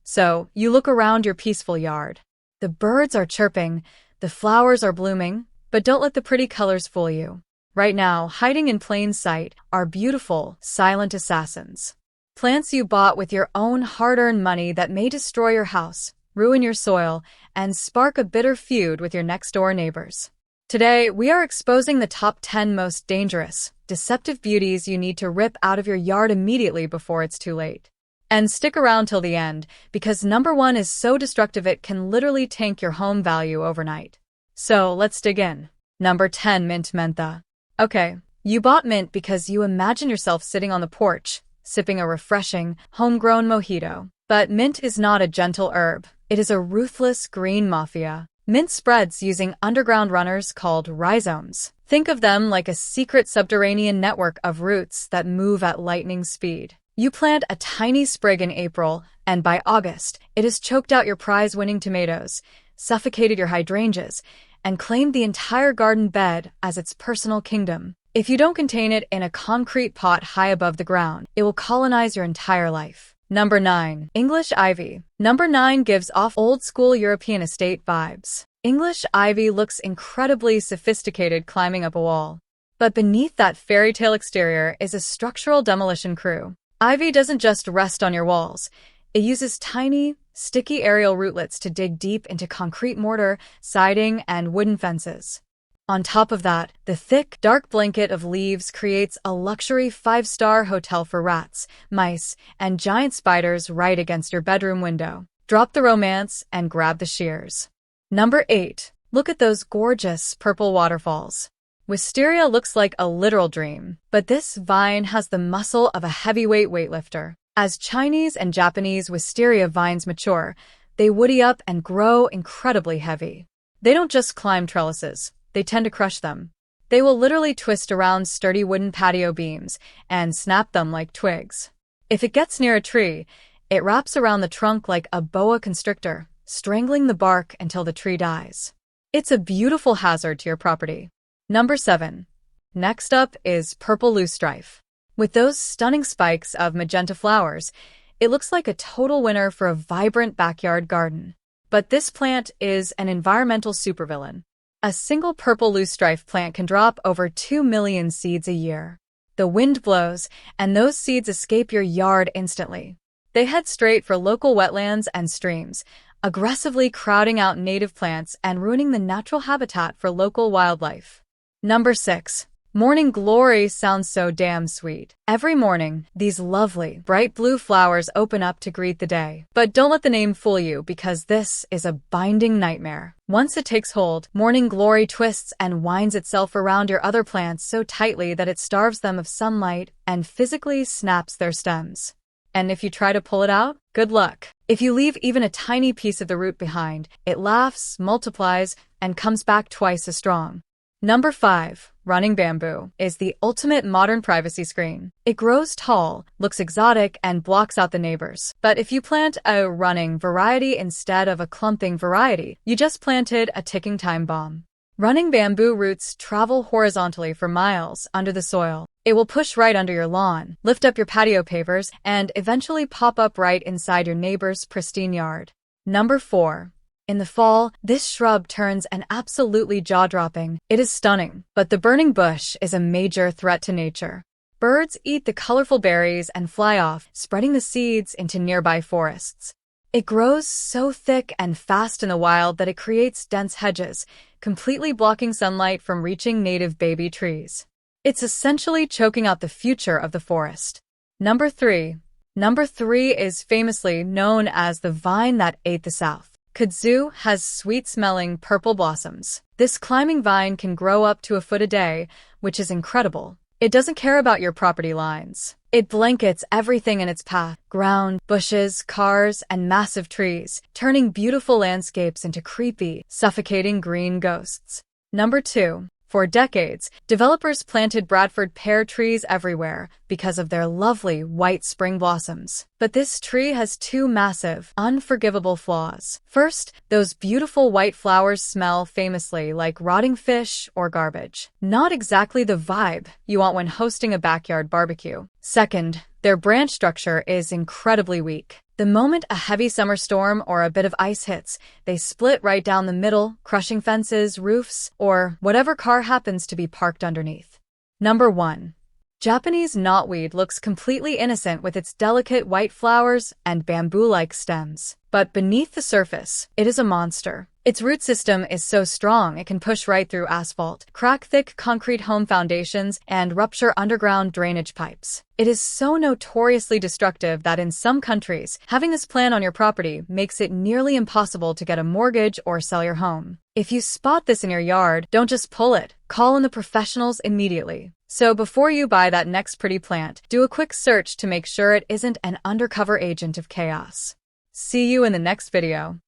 So, you look around your peaceful yard. The birds are chirping, the flowers are blooming, but don't let the pretty colors fool you. Right now, hiding in plain sight are beautiful, silent assassins. Plants you bought with your own hard-earned money that may destroy your house, ruin your soil, and spark a bitter feud with your next-door neighbors. Today, we are exposing the top 10 most dangerous, deceptive beauties you need to rip out of your yard immediately before it's too late. And stick around till the end, because number 1 is so destructive it can literally tank your home value overnight. So, let's dig in. Number 10. Mint Mentha. Okay, you bought mint because you imagine yourself sitting on the porch, sipping a refreshing, homegrown mojito. But mint is not a gentle herb. It is a ruthless green mafia. Mint spreads using underground runners called rhizomes. Think of them like a secret subterranean network of roots that move at lightning speed. You plant a tiny sprig in April, and by August, it has choked out your prize-winning tomatoes, suffocated your hydrangeas, and claimed the entire garden bed as its personal kingdom. If you don't contain it in a concrete pot high above the ground, it will colonize your entire life. Number 9. English Ivy. Number 9 gives off old-school European estate vibes. English ivy looks incredibly sophisticated climbing up a wall. But beneath that fairy tale exterior is a structural demolition crew. Ivy doesn't just rest on your walls. It uses tiny, sticky aerial rootlets to dig deep into concrete mortar, siding, and wooden fences. On top of that, the thick, dark blanket of leaves creates a luxury 5-star hotel for rats, mice, and giant spiders right against your bedroom window. Drop the romance and grab the shears. Number 8. Look at those gorgeous purple waterfalls. Wisteria looks like a literal dream, but this vine has the muscle of a heavyweight weightlifter. As Chinese and Japanese wisteria vines mature, they woody up and grow incredibly heavy. They don't just climb trellises, they tend to crush them. They will literally twist around sturdy wooden patio beams and snap them like twigs. If it gets near a tree, it wraps around the trunk like a boa constrictor, strangling the bark until the tree dies. It's a beautiful hazard to your property. Number 7. Next up is purple loosestrife. With those stunning spikes of magenta flowers, it looks like a total winner for a vibrant backyard garden. But this plant is an environmental supervillain. A single purple loosestrife plant can drop over 2 million seeds a year. The wind blows, and those seeds escape your yard instantly. They head straight for local wetlands and streams, aggressively crowding out native plants and ruining the natural habitat for local wildlife. Number 6. Morning glory sounds so damn sweet. Every morning, these lovely, bright blue flowers open up to greet the day. But don't let the name fool you, because this is a binding nightmare. Once it takes hold, morning glory twists and winds itself around your other plants so tightly that it starves them of sunlight and physically snaps their stems. And if you try to pull it out, good luck. If you leave even a tiny piece of the root behind, it laughs, multiplies, and comes back twice as strong. Number 5. Running bamboo is the ultimate modern privacy screen. It grows tall, looks exotic, and blocks out the neighbors. But if you plant a running variety instead of a clumping variety, you just planted a ticking time bomb. Running bamboo roots travel horizontally for miles under the soil. It will push right under your lawn, lift up your patio pavers, and eventually pop up right inside your neighbor's pristine yard. Number 4. In the fall, this shrub turns an absolutely jaw-dropping. It is stunning, but the burning bush is a major threat to nature. Birds eat the colorful berries and fly off, spreading the seeds into nearby forests. It grows so thick and fast in the wild that it creates dense hedges, completely blocking sunlight from reaching native baby trees. It's essentially choking out the future of the forest. Number 3. Number 3 is famously known as the vine that ate the South. Kudzu has sweet-smelling purple blossoms. This climbing vine can grow up to a foot a day, which is incredible. It doesn't care about your property lines. It blankets everything in its path: ground, bushes, cars, and massive trees, turning beautiful landscapes into creepy, suffocating green ghosts. Number 2. For decades, developers planted Bradford pear trees everywhere because of their lovely white spring blossoms. But this tree has 2 massive, unforgivable flaws. First, those beautiful white flowers smell famously like rotting fish or garbage. Not exactly the vibe you want when hosting a backyard barbecue. Second, Their branch structure is incredibly weak. The moment a heavy summer storm or a bit of ice hits, they split right down the middle, crushing fences, roofs, or whatever car happens to be parked underneath. Number 1. Japanese knotweed looks completely innocent with its delicate white flowers and bamboo-like stems. But beneath the surface, it is a monster. Its root system is so strong it can push right through asphalt, crack thick concrete home foundations, and rupture underground drainage pipes. It is so notoriously destructive that in some countries, having this plant on your property makes it nearly impossible to get a mortgage or sell your home. If you spot this in your yard, don't just pull it. Call in the professionals immediately. So before you buy that next pretty plant, do a quick search to make sure it isn't an undercover agent of chaos. See you in the next video.